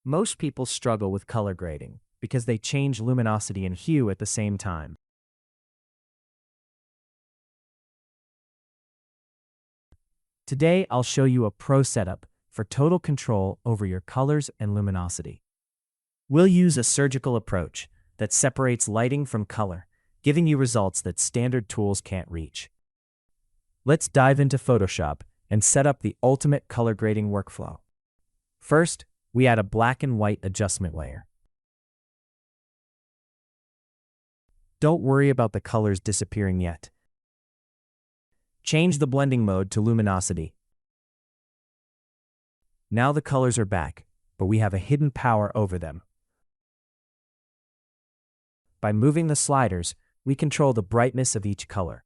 Most people struggle with color grading because they change luminosity and hue at the same time. Today, I'll show you a pro setup for total control over your colors and luminosity. We'll use a surgical approach that separates lighting from color, giving you results that standard tools can't reach. Let's dive into Photoshop and set up the ultimate color grading workflow. First, we add a black and white adjustment layer. Don't worry about the colors disappearing yet. Change the blending mode to luminosity. Now the colors are back, but we have a hidden power over them. By moving the sliders, we control the brightness of each color.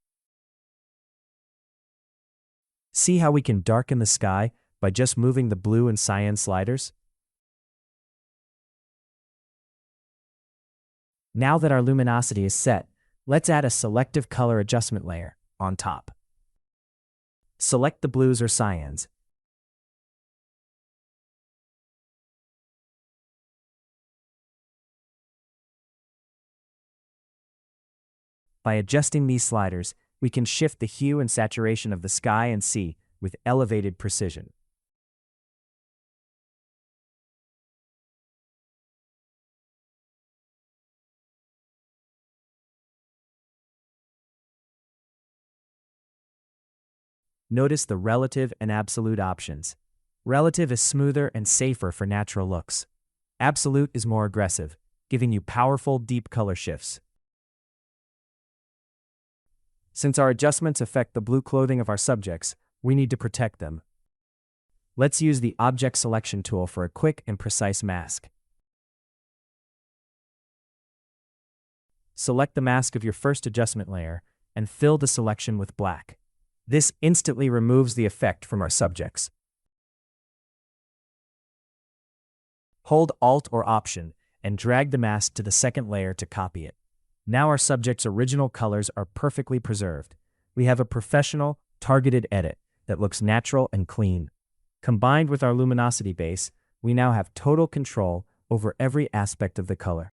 See how we can darken the sky by just moving the blue and cyan sliders? Now that our luminosity is set, let's add a selective color adjustment layer on top. Select the blues or cyans. By adjusting these sliders, we can shift the hue and saturation of the sky and sea with elevated precision. Notice the relative and absolute options. Relative is smoother and safer for natural looks. Absolute is more aggressive, giving you powerful, deep color shifts. Since our adjustments affect the blue clothing of our subjects, we need to protect them. Let's use the Object Selection tool for a quick and precise mask. Select the mask of your first adjustment layer and fill the selection with black. This instantly removes the effect from our subjects. Hold Alt or Option and drag the mask to the second layer to copy it. Now our subject's original colors are perfectly preserved. We have a professional, targeted edit that looks natural and clean. Combined with our luminosity base, we now have total control over every aspect of the color.